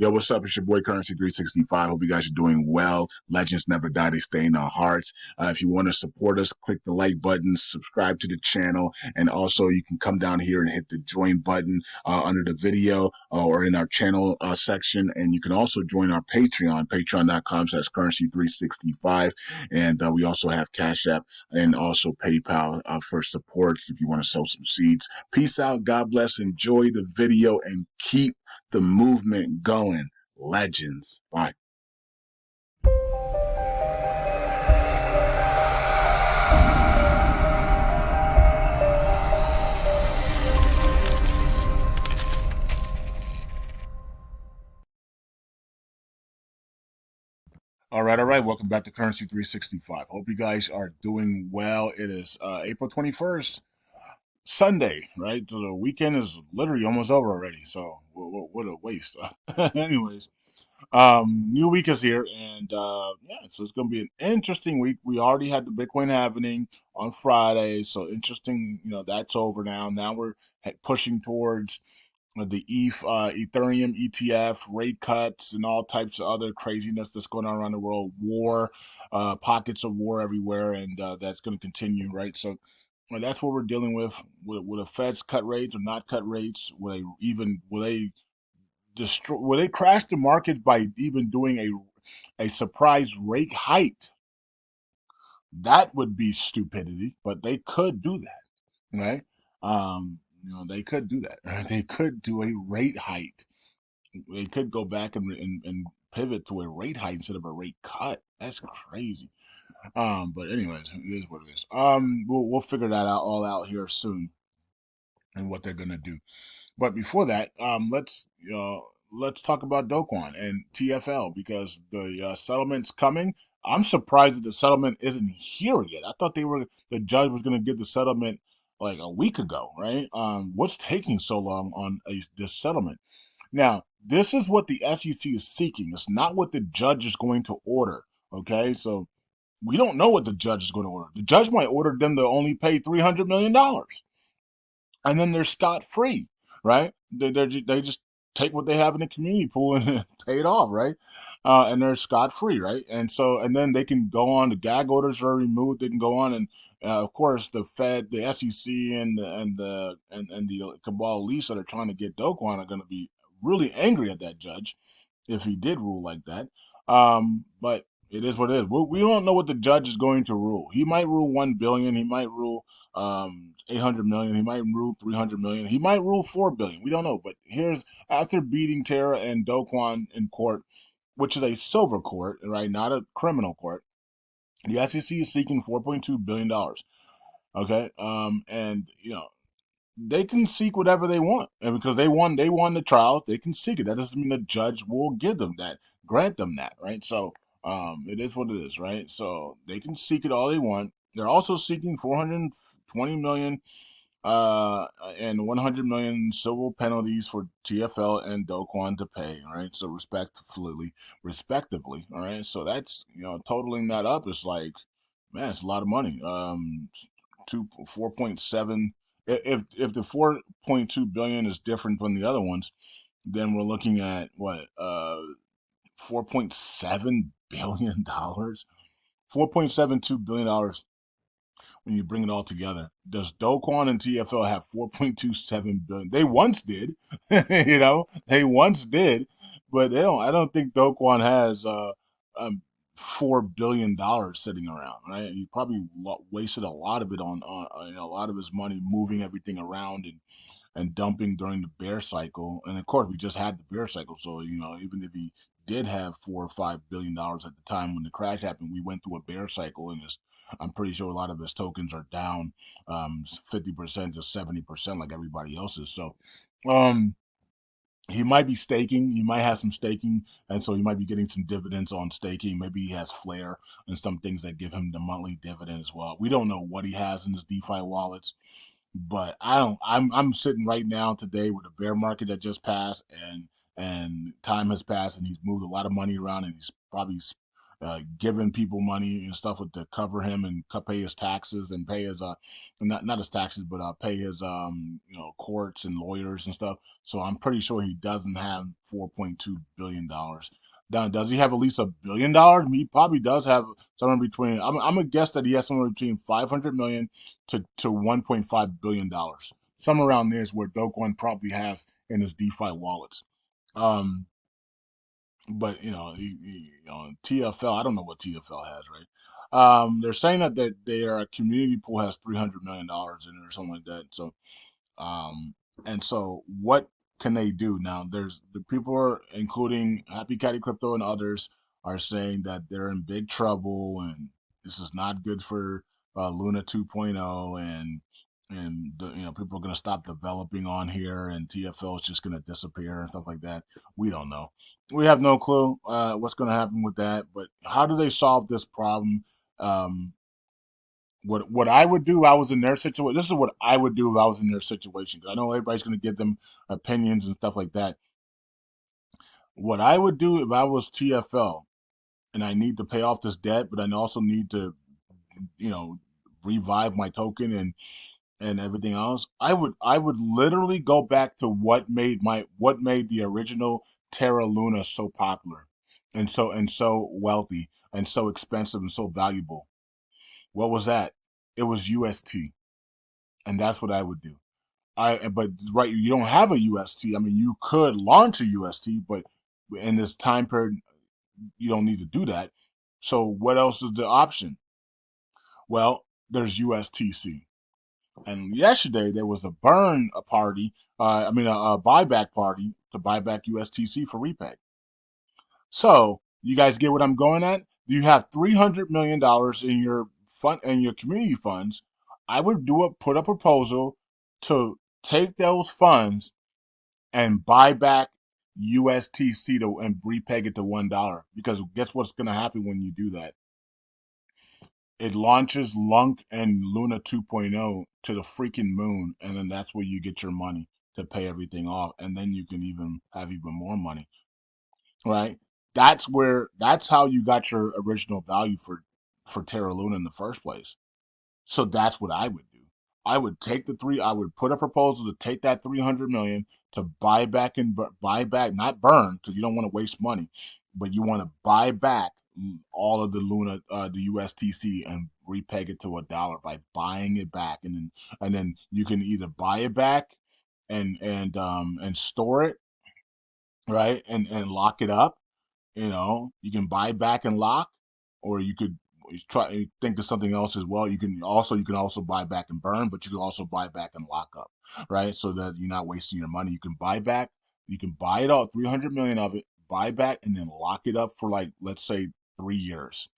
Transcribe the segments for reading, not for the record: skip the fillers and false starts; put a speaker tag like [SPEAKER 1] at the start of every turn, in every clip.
[SPEAKER 1] Yo, what's up? It's your boy Currency 365. Hope you guys are doing well. Legends never die, they stay in our hearts. If you want to support us, click the like button, subscribe to the channel, and also you can come down here and hit the join button under the video or in our channel section. And you can also join our Patreon, patreon.com/currency365. And we also have Cash App and also PayPal for supports if you want to sow some seeds. Peace out. God bless. Enjoy the video and keep the movement going. Legends. Bye. All right. Welcome back to Currency 365. Hope you guys are doing well. It is April 21st, Sunday, right? So the weekend is literally almost over already. So what a waste. Anyways, new week is here, and yeah, so it's gonna be an interesting week. We already had the Bitcoin happening on Friday, so interesting. That's over now. Now we're pushing towards the Ethereum ETF rate cuts and all types of other craziness that's going on around the world. War, pockets of war everywhere, and that's going to continue, right? So that's what we're dealing with. Will the Feds cut rates or not cut rates? Will they destroy? Will they crash the markets by even doing a surprise rate hike? That would be stupidity, but they could do that, right? They could do that. They could do a rate hike. They could go back and pivot to a rate hike instead of a rate cut. That's crazy. But anyways, it is what it is. We'll figure that all out here soon and what they're gonna do. But before that, let's talk about Doquan and TFL because the settlement's coming. I'm surprised that the settlement isn't here yet. I thought the judge was going to give the settlement like a week ago, right? What's taking so long on this settlement? Now, this is what the SEC is seeking. It's not what the judge is going to order. Okay, so we don't know what the judge is going to order. The judge might order them to only pay $300 million, and then they're scot free, right? They just take what they have in the community pool and pay it off, right? And they're scot free, right? And then they can go on. The gag orders are removed. They can go on, and of course the Fed, the SEC, and the cabal elites that are trying to get Doquan are going to be really angry at that judge if he did rule like that. But it is what it is. We don't know what the judge is going to rule. He might rule 1 billion. He might rule 800 million. He might rule 300 million. He might rule 4 billion. We don't know. But here's after beating Terra and Doquan in court, which is a silver court, right, not a criminal court. The SEC is seeking $4.2 billion. Okay, and they can seek whatever they want, and because they won the trial, they can seek it. That doesn't mean the judge will give them that, grant them that, right? So, it is what it is, right? So they can seek it all they want. They're also seeking 420 million, and 100 million civil penalties for TFL and Doquan to pay, right? So respectively, all right. So that's totaling that up is like, man, it's a lot of money. 4.7. If the 4.2 billion is different from the other ones, then we're looking at what 4.7 billion dollars, $4.72 billion when you bring it all together. Does Doquan and TFL have 4.27 billion? They once did, they once did, but they don't. I don't think Doquan has um, $4 billion sitting around. Right? He probably wasted a lot of it on a lot of his money moving everything around and dumping during the bear cycle. And of course, we just had the bear cycle, so even if he did have $4 or $5 billion at the time when the crash happened, we went through a bear cycle, and I'm pretty sure a lot of his tokens are down 50% to 70% like everybody else's. So, um, he might be staking. He might have some staking, and so he might be getting some dividends on staking. Maybe he has Flare and some things that give him the monthly dividend as well. We don't know what he has in his DeFi wallets, but I don't. I'm sitting right now today with a bear market that just passed, and time has passed, and he's moved a lot of money around, and he's probably giving people money and stuff with to cover him and pay his taxes and pay his not his taxes, but pay his courts and lawyers and stuff. So I'm pretty sure he doesn't have $4.2 billion. Now, does he have at least $1 billion? He probably does have somewhere between. I'm gonna guess that he has somewhere between 500 million to $1.5 billion. Somewhere around there is where Do Kwon probably has in his DeFi wallets. Um, but TFL. I don't know what TFL has, right? They're saying that their community pool has $300 million in it or something like that. So um, and so what can they do now? There's the people are including Happy Caddy Crypto and others are saying that they're in big trouble and this is not good for Luna 2.0 and people are going to stop developing on here and TFL is just going to disappear and stuff like that. We don't know. We have no clue what's going to happen with that. But how do they solve this problem? Um, what I would do if I was in their situation. This is what I would do if I was in their situation. 'Cause I know everybody's going to give them opinions and stuff like that. What I would do if I was TFL and I need to pay off this debt, but I also need to, you know, revive my token and everything else. I would literally go back to what made the original Terra Luna so popular and so wealthy and so expensive and so valuable. What was that? It was UST, and that's what I would do. But right, you don't have a UST. I mean, you could launch a UST, but in this time period, you don't need to do that. So what else is the option? Well, there's USTC. And yesterday there was a burn a party. A buyback party to buy back USTC for repay. So you guys get what I'm going at? You have $300 million in your fund and your community funds. I would put a proposal to take those funds and buy back USTC and repeg it to $1. Because guess what's going to happen when you do that? It launches Lunk and Luna 2.0 to the freaking moon, and then that's where you get your money to pay everything off, and then you can even have even more money, right? That's how you got your original value for Terra Luna in the first place. So that's what I would do. I would put a proposal to take that 300 million to buy back buy back, not burn, because you don't want to waste money, but you want to buy back all of the Luna, the USTC, and repeg it to $1 by buying it back, and then you can either buy it back and store it, right, and lock it up. You can buy back and lock, or you could try think of something else as well. You can also buy back and burn, but you can also buy back and lock up, right? So that you're not wasting your money. You can buy back, you can buy it all, 300 million of it, buy back, and then lock it up for like let's say 3 years.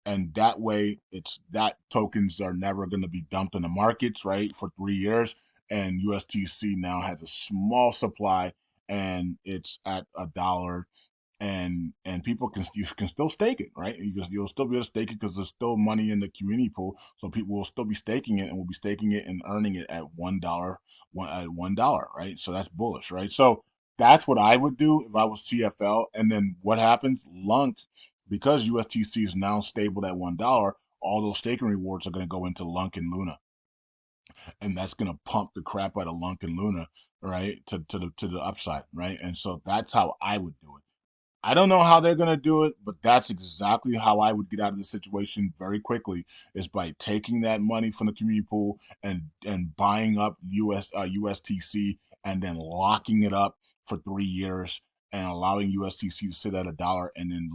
[SPEAKER 1] And that way, it's that tokens are never going to be dumped in the markets, right, for 3 years. And USTC now has a small supply, and it's at $1, and people can you can still stake it, right? You'll still be able to stake it because there's still money in the community pool, so people will still be staking it and will be staking it and earning it at $1, right? So that's bullish, right? So that's what I would do if I was CFL. And then what happens? Lunk, because USTC is now stable at $1, all those staking rewards are going to go into Lunk and Luna, and that's going to pump the crap out of Lunk and Luna, right, to the upside, right? And so that's how I would do it. I don't know how they're going to do it, but that's exactly how I would get out of the situation very quickly is by taking that money from the community pool and buying up USTC and then locking it up for 3 years and allowing USTC to sit at $1 and then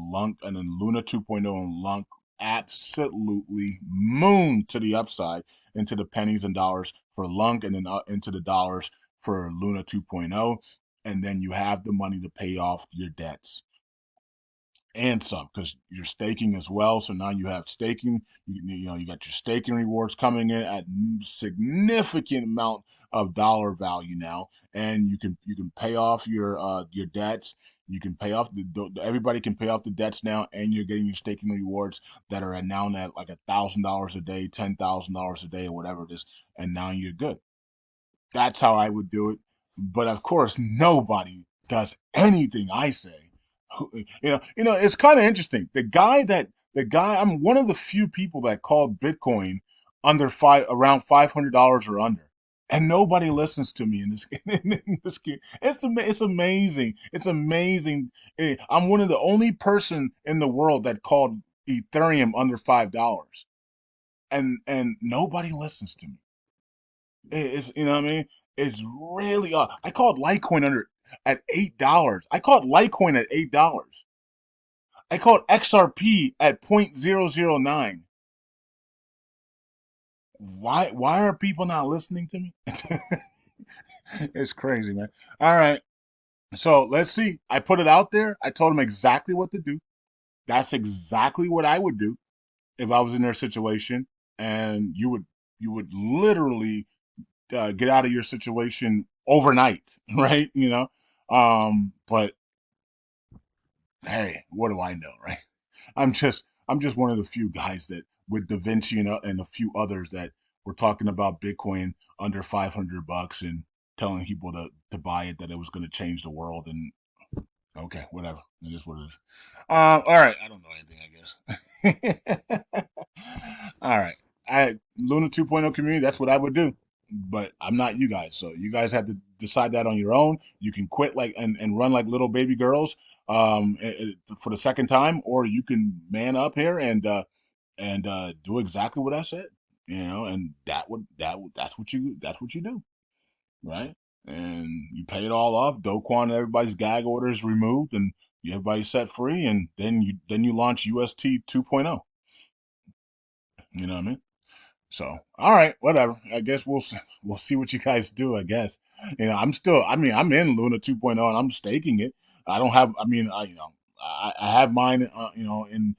[SPEAKER 1] Luna 2.0 and Lunk absolutely moon to the upside into the pennies and dollars for Lunk and then into the dollars for Luna 2.0, and then you have the money to pay off your debts and some because you're staking as well. So now you have staking. You got your staking rewards coming in at significant amount of dollar value now, and you can pay off your debts. You can pay off everybody can pay off the debts now, and you're getting your staking rewards that are at now at like $1,000 a day, $10,000 a day, or whatever it is, and now you're good. That's how I would do it. But of course, nobody does anything I say. It's kind of interesting. The guy, I'm one of the few people that called Bitcoin around $500 or under, and nobody listens to me in this in this game. It's amazing. It's amazing. I'm one of the only person in the world that called Ethereum under $5, and nobody listens to me. It's you know what I mean. It's really I called Litecoin under at $8. I called Litecoin at $8. I called XRP at 0.009. Why are people not listening to me? It's crazy, man. All right. So let's see. I put it out there. I told them exactly what to do. That's exactly what I would do if I was in their situation. And you would literally get out of your situation overnight, right? But hey, what do I know, right? I'm just one of the few guys that with Da Vinci and a few others that were talking about Bitcoin under $500 and telling people to buy it, that it was going to change the world. And okay, whatever, it is what it is. All right, I don't know anything, I guess. All right, Luna 2.0 community. That's what I would do, but I'm not you guys, so you guys have to decide that on your own. You can quit like and run like little baby girls for the second time, or you can man up here and do exactly what I said, and that's what you do, right? And you pay it all off. Doquan, everybody's gag orders removed, and everybody's set free, and then you launch UST 2.0. You know what I mean? So, all right, whatever. I guess we'll see what you guys do. I guess I'm in Luna 2.0 and I'm staking it. I don't have. I mean, I have mine. In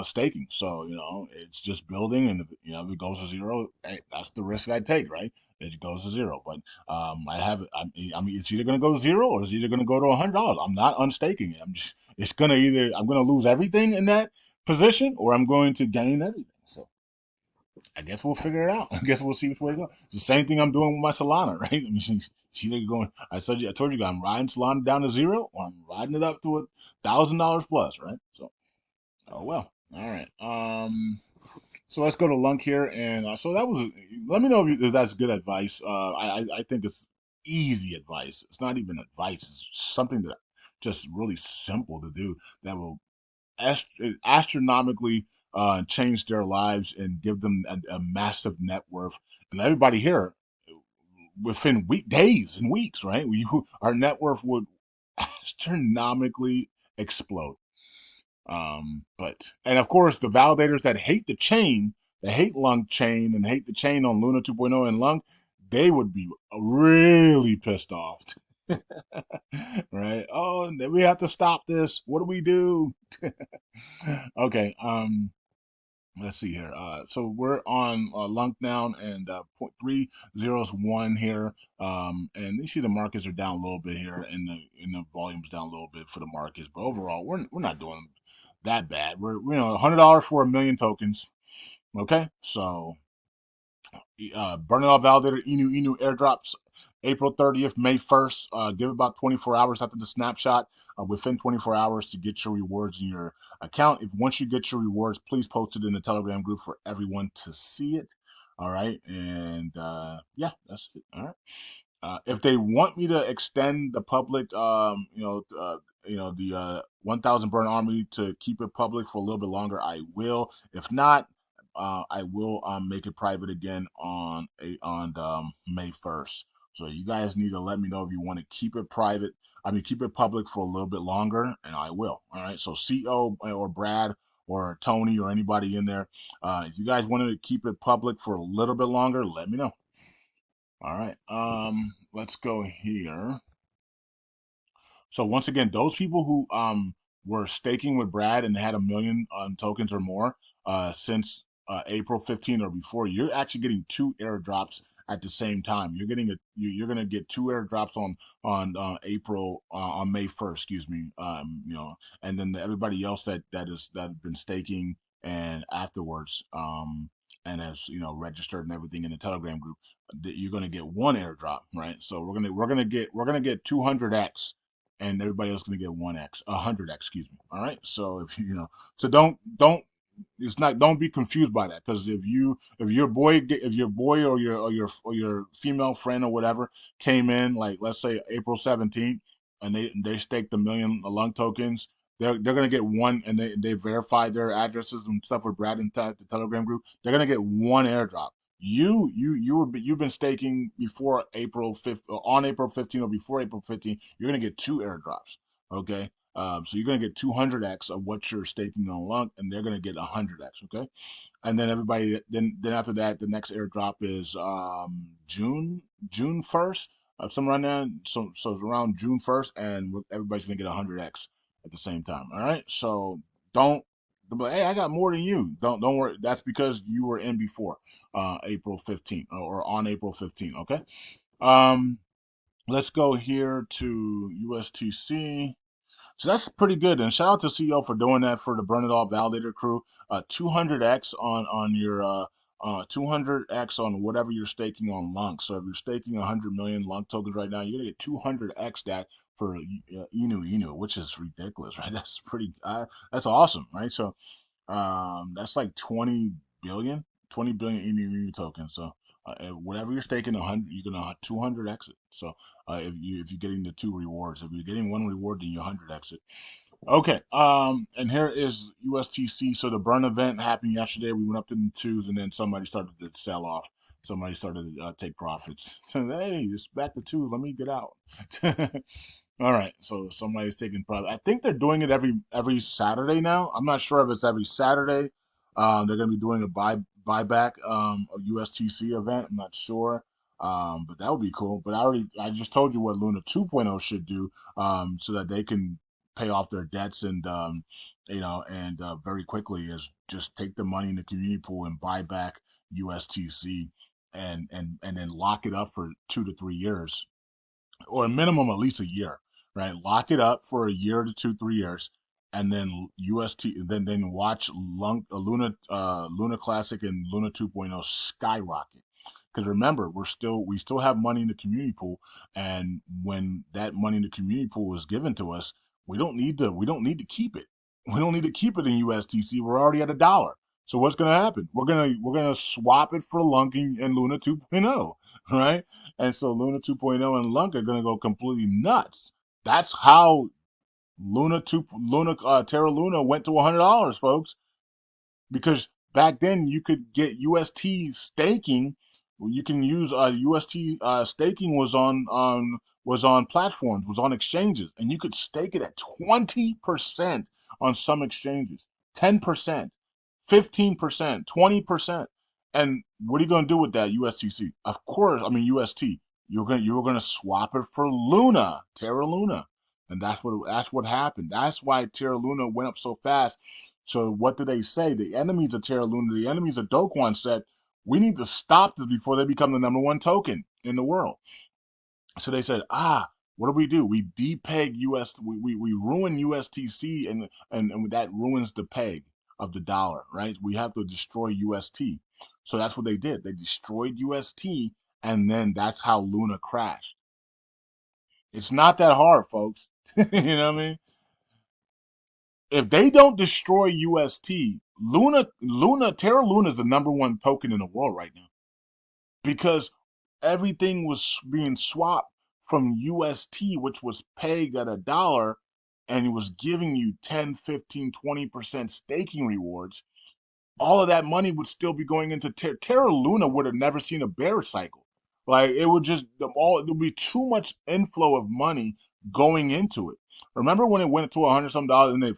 [SPEAKER 1] staking. So it's just building, and if it goes to zero, hey, that's the risk I take, right? It goes to zero, but I have. I mean, it's either going to go to zero or it's either going to go to $100. I'm not unstaking it. It's gonna either I'm going to lose everything in that position or I'm going to gain everything. So. I guess we'll figure it out. I guess we'll see which way it goes. It's the same thing I'm doing with my Solana, right? I mean, she's either going. I told you, I'm riding Solana down to zero, or I'm riding it up to $1,000 plus, right? So, oh well. All right. So let's go to Lunk here, and so that was. Let me know if that's good advice. I think it's easy advice. It's not even advice. It's something that just really simple to do that will astronomically change their lives and give them a massive net worth. And everybody here, within days and weeks, right? Our net worth would astronomically explode. And of course, the validators that hate the chain, they hate Lung chain and hate the chain on Luna 2.0 and Lung, they would be really pissed off. Right? Oh, we have to stop this. What do we do? Okay. Let's see here. So we're on Lunk down and 0.301 here. And you see the markets are down a little bit here, and the volume's down a little bit for the markets. But overall, we're not doing that bad. We're $100 for a million tokens. Okay, so burning off validator Inu airdrops April 30th, May 1st. Give about 24 hours after the snapshot. Within 24 hours to get your rewards in your account. If once you get your rewards, please post it in the Telegram group for everyone to see it. All right, and yeah, that's it. All right. If they want me to extend the public, the 1,000 burn army to keep it public for a little bit longer, I will. If not, I will make it private again on May 1st. So you guys need to let me know if you want to keep it private. I mean, keep it public for a little bit longer, and I will. All right. So CO or Brad or Tony or anybody in there, if you guys wanted to keep it public for a little bit longer, let me know. All right. Let's go here. So once again, those people who were staking with Brad and they had a million tokens or more since April 15th or before, you're actually getting two airdrops at the same time. You're gonna get two airdrops on May 1st, excuse me. And then everybody else that have been staking and afterwards and has registered and everything in the Telegram group, that you're gonna get one airdrop, right? So we're gonna get 200x and everybody else going to get 1x, 100x, excuse me. All right. So if so don't it's not don't be confused by that, because if your boy or your female friend or whatever came in, like let's say April 17th, and they staked 1 million lung tokens, they're gonna get one, and they verified their addresses and stuff with Brad and the Telegram group. They're gonna get one airdrop. You've been staking before April 5th, or on April 15th, or before April 15th. You're gonna get two airdrops. Okay. So you're gonna get 200x of what you're staking on Lunk, and they're gonna get 100x. Okay, and then everybody, then after that, the next airdrop is June 1st, somewhere around there. So it's around June 1st, and everybody's gonna get 100x at the same time. All right, so don't be like, hey, I got more than you. Don't worry. That's because you were in before April 15th, or on April 15th. Okay. Um, let's go here to USTC. So that's pretty good. And shout out to CEO for doing that for the Burn It All Validator crew. 200x on your 200x on whatever you're staking on Lunk. So if you're staking 100 million Lunk tokens right now, you're gonna get 200x that for Inu, which is ridiculous, right? That's that's awesome, right? So that's like 20 billion Inu tokens. So whatever you're staking 100, you're gonna 200 exit. So if you're getting the two rewards, if you're getting one reward, then you 100 exit. Okay. And here is USTC. So the burn event happened yesterday. We went up to the twos, and then somebody started to sell off. Somebody started to take profits. So, hey, it's back to twos. Let me get out. All right, so somebody's taking profit. I think they're doing it every Saturday now. I'm not sure if it's every Saturday. They're going to be doing a buyback a USTC event. I'm not sure, but that would be cool. But I just told you what Luna 2.0 should do, so that they can pay off their debts, and and very quickly is just take the money in the community pool and buy back USTC, and then lock it up for 2 to 3 years, or a minimum at least a year, right? Lock it up for a year to 2 3 years, and then then watch Luna Classic and Luna 2.0 skyrocket. Because remember, we still have money in the community pool, and when that money in the community pool is given to us, we don't need to keep it. We don't need to keep it in USTC. We're already at $1. So what's gonna happen? We're gonna swap it for Lunk and Luna 2.0, right? And so Luna 2.0 and Lunk are going to go completely nuts. That's how Terra Luna went to $100, folks, because back then you could get UST staking. You can use UST staking was on platforms, was on exchanges, and you could stake it at 20% on some exchanges, 10%, 15%, 20%. And what are you going to do with that USTC? Of course, I mean UST. You're gonna swap it for Luna, Terra Luna, and that's what happened. That's why Terra Luna went up so fast. So what did they say? The enemies of Terra Luna, the enemies of Do Kwon said, we need to stop this before they become the number one token in the world. So they said, what do? We depeg we ruin USTC, and that ruins the peg of the dollar, right? We have to destroy UST. So that's what they did. They destroyed UST, and then that's how Luna crashed. It's not that hard, folks. You know what I mean? If they don't destroy UST, Terra Luna is the number one token in the world right now, because everything was being swapped from UST, which was pegged at $1, and it was giving you 10, 15, 20% staking rewards. All of that money would still be going into Terra Luna. Would have never seen a bear cycle. Like, it would just all there'd be too much inflow of money going into it. Remember when it went to 100 some dollars, then a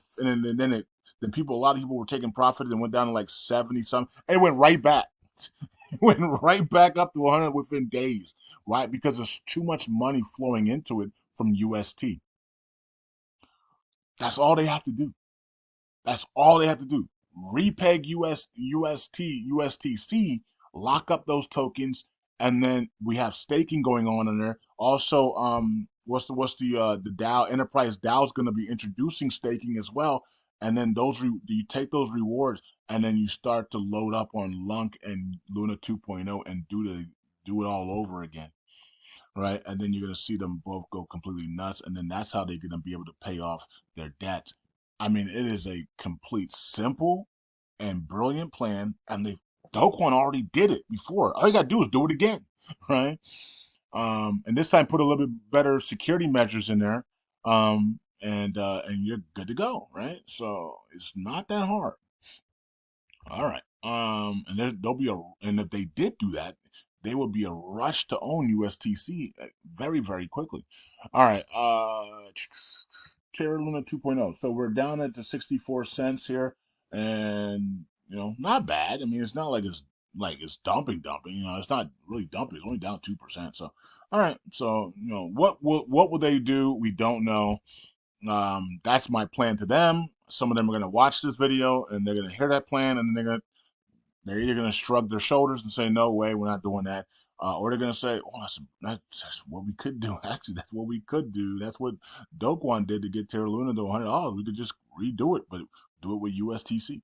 [SPEAKER 1] lot of people were taking profit and went down to like 70 some, and it went right back. It went right back up to 100 within days, right? Because there's too much money flowing into it from UST. That's all they have to do. That's all they have to do. Repeg USTC, lock up those tokens, and then we have staking going on in there. Also, the DAO Enterprise DAO is going to be introducing staking as well, and then you take those rewards, and then you start to load up on Lunk and Luna 2.0 and do it all over again. right? And then you're going to see them both go completely nuts, and then that's how they're going to be able to pay off their debt. I mean, it is a complete simple and brilliant plan, and they Kwon already did it before. All you gotta do is do it again, right? And this time put a little bit better security measures in there, and you're good to go, right? So it's not that hard. All right. And there'll be and if they did do that, they would be a rush to own USTC very, very quickly. All right. Terra Luna 2.0. So we're down at the 64 cents here, and not bad. I mean, it's not like it's dumping. It's not really dumping. It's only down 2%. So, all right. So, what will they do? We don't know. That's my plan to them. Some of them are gonna watch this video and they're gonna hear that plan, and then they're either going to shrug their shoulders and say, no way, we're not doing that. Or they're going to say, oh, that's what we could do. Actually, that's what we could do. That's what Kwon did to get Terra Luna to $100. We could just redo it, but do it with USTC.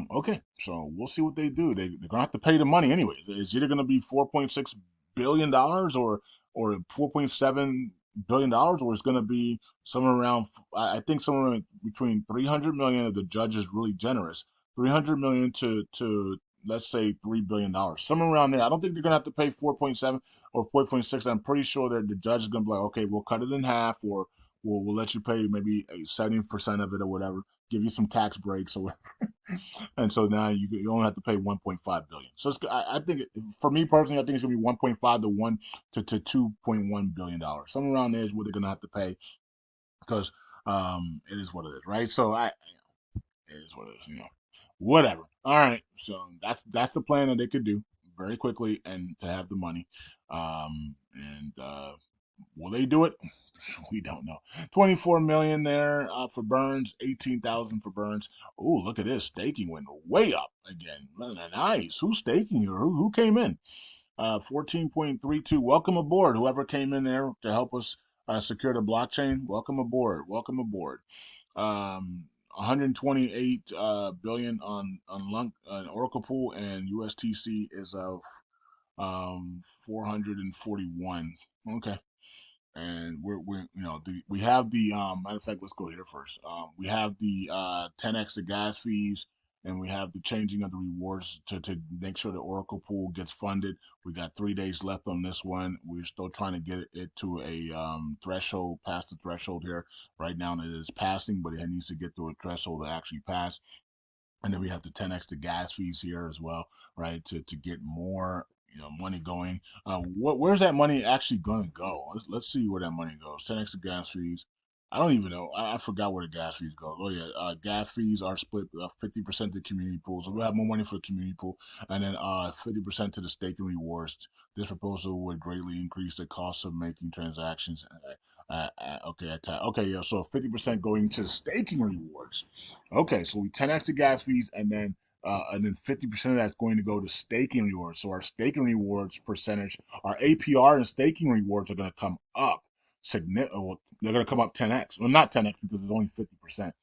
[SPEAKER 1] Okay, so we'll see what they do. They're gonna have to pay the money anyways. It's either gonna be $4.6 billion or $4.7 billion, or it's gonna be somewhere around. I think somewhere between 300 million if the judge is really generous. 300 million to let's say $3 billion, somewhere around there. I don't think they're gonna have to pay 4.7 or 4.6. I'm pretty sure that the judge is gonna be like, okay, we'll cut it in half, or we'll let you pay maybe 70% of it or whatever. Give you some tax breaks or and so now you only have to pay 1.5 billion. So I think for me personally, I think it's gonna be 1.5 to 2.1 billion dollars. Somewhere around there is what they're gonna have to pay because it is what it is, right? So it is what it is, whatever. All right, so that's the plan that they could do very quickly and to have the money, and will they do it? We don't know. 24 million there for Burns, 18,000 for Burns. Oh, look at this. Staking went way up again. Nice. Who's staking here? Who came in? 14.32. Welcome aboard. Whoever came in there to help us secure the blockchain. Welcome aboard. Welcome aboard. 128 billion on Oracle Pool, and USTC is of 441. Okay. And we're we have the matter of fact, let's go here first. We have the 10x the gas fees, and we have the changing of the rewards to make sure the Oracle Pool gets funded. We got 3 days left on this one. We're still trying to get it to a threshold, past the threshold here. Right now it is passing, but it needs to get to a threshold to actually pass. And then we have the 10x the gas fees here as well, right? To get more money going. Where's that money actually going to go? Let's see where that money goes. 10x the gas fees. I don't even know. I forgot where the gas fees go. Oh yeah, gas fees are split 50% to community pools. So we'll have more money for the community pool, and then 50% to the staking rewards. This proposal would greatly increase the cost of making transactions. Okay, yeah. So 50% going to staking rewards. Okay, so we 10x the gas fees, and then 50% of that's going to go to staking rewards. So our staking rewards percentage, our APR and staking rewards are going to come up significant. They're going to come up 10x. Well, not 10x because it's only 50%.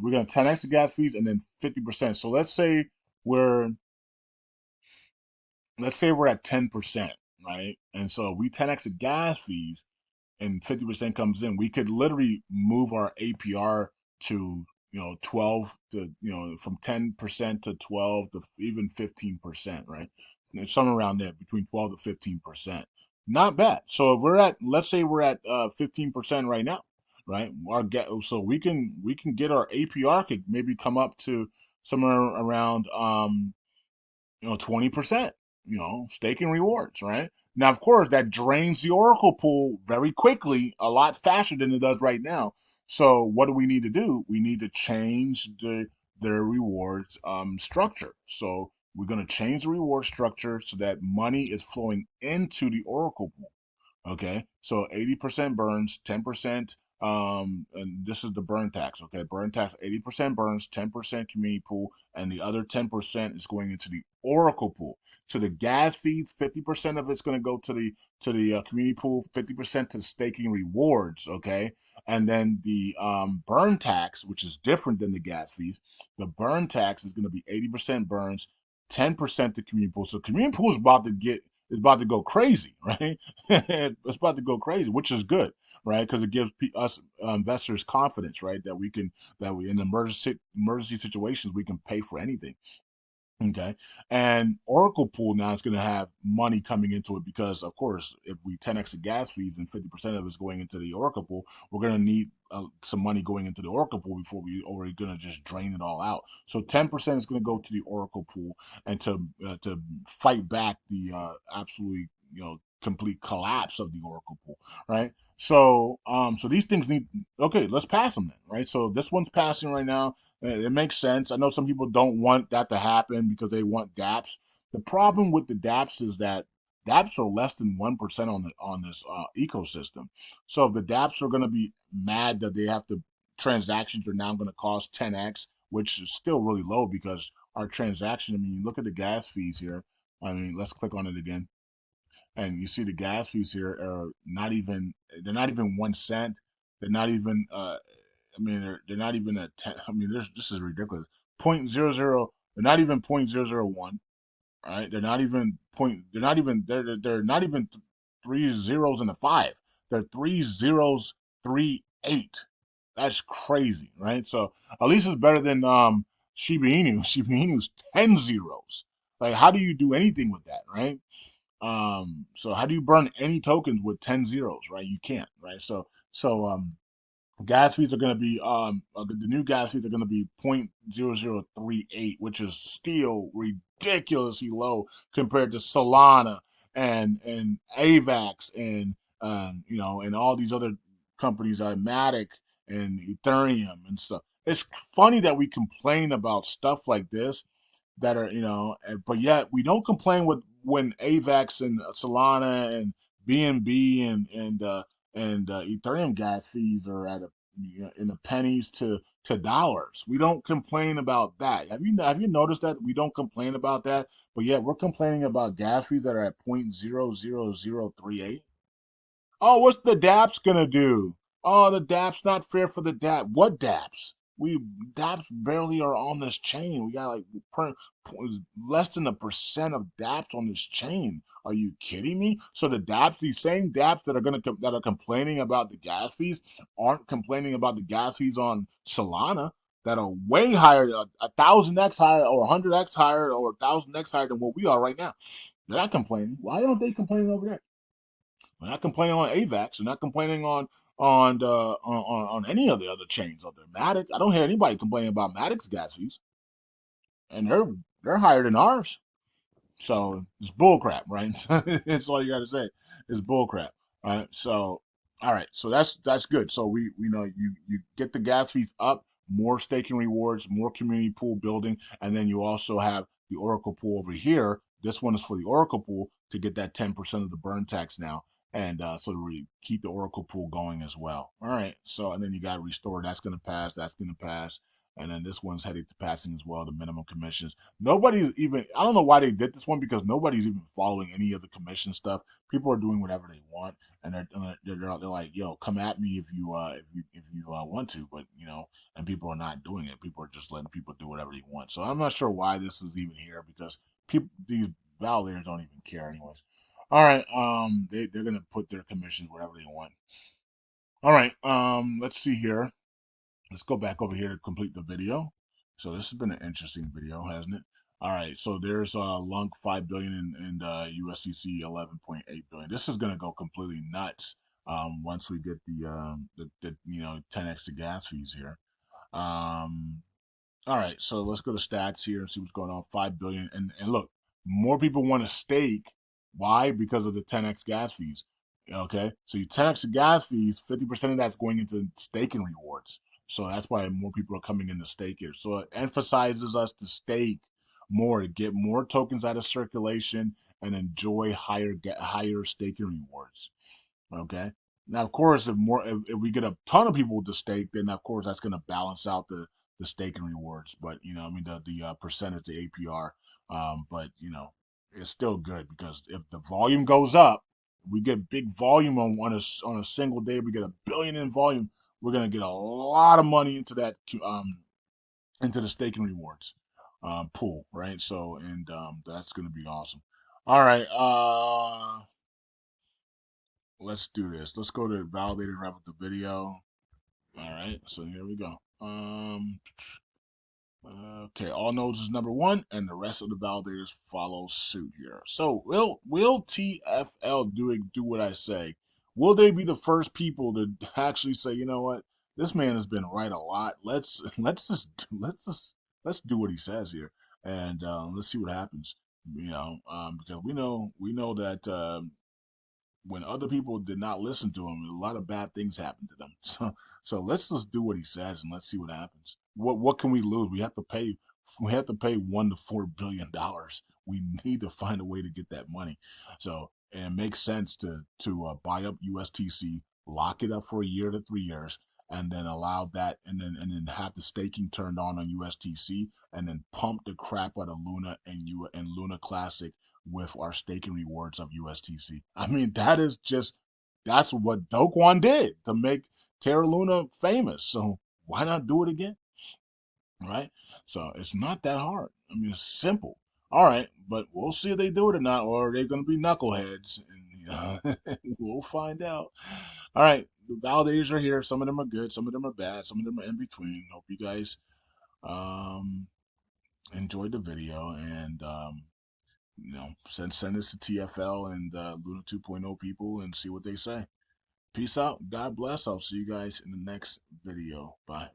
[SPEAKER 1] We're going to 10x the gas fees and then 50%. So we're let's say we're at 10%, right? And so we 10x the gas fees and 50% comes in, we could literally move our APR to 12 to from 10% to 12 to even 15%, right? Somewhere around there between 12 to 15%. Not bad. So if let's say we're at 15% right now, right? So we can get our APR could maybe come up to somewhere around 20%, staking rewards, right? Now, of course, that drains the Oracle pool very quickly, a lot faster than it does right now. So what do we need to do? We need to change their rewards structure. So we're going to change the reward structure so that money is flowing into the Oracle pool. Okay, so 80% burns, 10%, and this is the burn tax. Okay, burn tax, 80% burns, 10% community pool, and the other 10% is going into the Oracle pool. So the gas fees, 50% of it's going to go to the community pool, 50% to the staking rewards. Okay, and then the burn tax, which is different than the gas fees, the burn tax is going to be 80% burns, 10% to community pool. So community pool is about to get is about to go crazy, right? It's about to go crazy, which is good, right? Because it gives us investors confidence, right? That we in emergency situations we can pay for anything. Okay. And Oracle Pool now is going to have money coming into it because, of course, if we 10x the gas fees and 50% of it is going into the Oracle Pool, we're going to need some money going into the Oracle Pool before or we're going to just drain it all out. So 10% is going to go to the Oracle Pool and to fight back the absolutely, complete collapse of the Oracle Pool, right? So these things need, okay, let's pass them then, right? So this one's passing right now. It makes sense. I know some people don't want that to happen because they want DApps. The problem with the DApps is that DApps are less than 1% on this ecosystem. So if the DApps are going to be mad that they have to transactions are now going to cost 10x, which is still really low because our transaction. I mean, you look at the gas fees here. I mean, let's click on it again, and you see the gas fees here are not even. They're not even 1 cent. They're not even. I mean, they're not even a 10. I mean, this is ridiculous. Point zero zero. They're not even 0.001. All right, they're not even point. They're not even. They're not even three zeros and a five. They're three zeros 3 8. That's crazy, right? So at least it's better than Shiba Inu. Shiba Inu's 10 zeros. Like, how do you do anything with that, right? So how do you burn any tokens with 10 zeros, right? You can't, right? So gas fees are going to be the new gas fees are going to be 0.0038, which is still ridiculously low compared to Solana and Avax and and all these other companies, Matic and Ethereum and stuff. It's funny that we complain about stuff like this that are but yet we don't complain with when Avax and Solana and BNB and Ethereum gas fees are at in the pennies to dollars. We don't complain about that. Have you noticed that we don't complain about that, but yet we're complaining about gas fees that are at 0.00038? Oh, what's the DApps gonna do? Oh, the DApps not fair for the DApp. What DApps? We DApps barely are on this chain. We got like per, less than 1% of DApps on this chain. Are you kidding me? So the DApps, these same DApps that are complaining about the gas fees, aren't complaining about the gas fees on Solana that are way higher, 1,000x higher, or 100x higher, or 1,000x higher than what we are right now. They're not complaining. Why aren't they complaining over there? We're not complaining on AVAX. We're not complaining on any of the other chains out there. Matic. I don't hear anybody complaining about Matic's gas fees, and they're higher than ours. So it's bullcrap, right? That's all you got to say. It's bullcrap, right? So all right, so that's good. So we know you get the gas fees up, more staking rewards, more community pool building, and then you also have the Oracle pool over here. This one is for the Oracle pool to get that 10% of the burn tax now, and so we keep the Oracle pool going as well. All right, so and then you got restore. That's gonna pass. That's gonna pass. And then this one's headed to passing as well, the minimum commissions. Nobody's even, I don't know why they did this one because nobody's even following any of the commission stuff. People are doing whatever they want, and they're like, yo, come at me if you want to, but and people are not doing it. People are just letting people do whatever they want. So I'm not sure why this is even here because people, these validators don't even care anyways. All right, they're gonna put their commissions wherever they want. All right, let's see here. Let's go back over here to complete the video. So this has been an interesting video, hasn't it? All right, so there's Lunk 5 billion and USCC 11.8 billion. This is gonna go completely nuts once we get the 10x the gas fees here. Um, all right, so let's go to stats here and see what's going on. 5 billion, and look, more people want to stake. Why? Because of the 10x gas fees. Okay, so you 10x the gas fees, 50% of that's going into staking rewards. So that's why more people are coming in to stake here. So it emphasizes us to stake more to get more tokens out of circulation and enjoy higher staking rewards. Okay. Now, of course, if we get a ton of people to stake, then of course that's going to balance out the staking rewards. But I mean the percentage, the APR. But it's still good because if the volume goes up, we get big volume on a single day. We get 1 billion in volume. We're going to get a lot of money into that into the staking rewards pool, right? So and that's going to be awesome. All right. Let's do this. Let's go to validate and wrap up the video. All right. So here we go. Okay, all nodes is number one, and the rest of the validators follow suit here. So will TFL do what I say? Will they be the first people to actually say, you know what, this man has been right a lot. Let's do what he says here, and let's see what happens. Because we know that when other people did not listen to him, a lot of bad things happened to them. So let's just do what he says and let's see what happens. What can we lose? We have to pay $1 to $4 billion. We need to find a way to get that money. So and it makes sense to buy up USTC, lock it up for a year to 3 years, and then allow that, and then have the staking turned on USTC, and then pump the crap out of Luna and Luna Classic with our staking rewards of USTC. I mean, that's what Do Kwon did to make Terra Luna famous. So why not do it again? Right? So it's not that hard. I mean, it's simple. All right, but we'll see if they do it or not, or they're going to be knuckleheads. And we'll find out. All right, the validators are here. Some of them are good, some of them are bad, some of them are in between. Hope you guys um, enjoyed the video, and send this to TFL and Luna 2.0 people and see what they say. Peace out. God bless. I'll see you guys in the next video. Bye.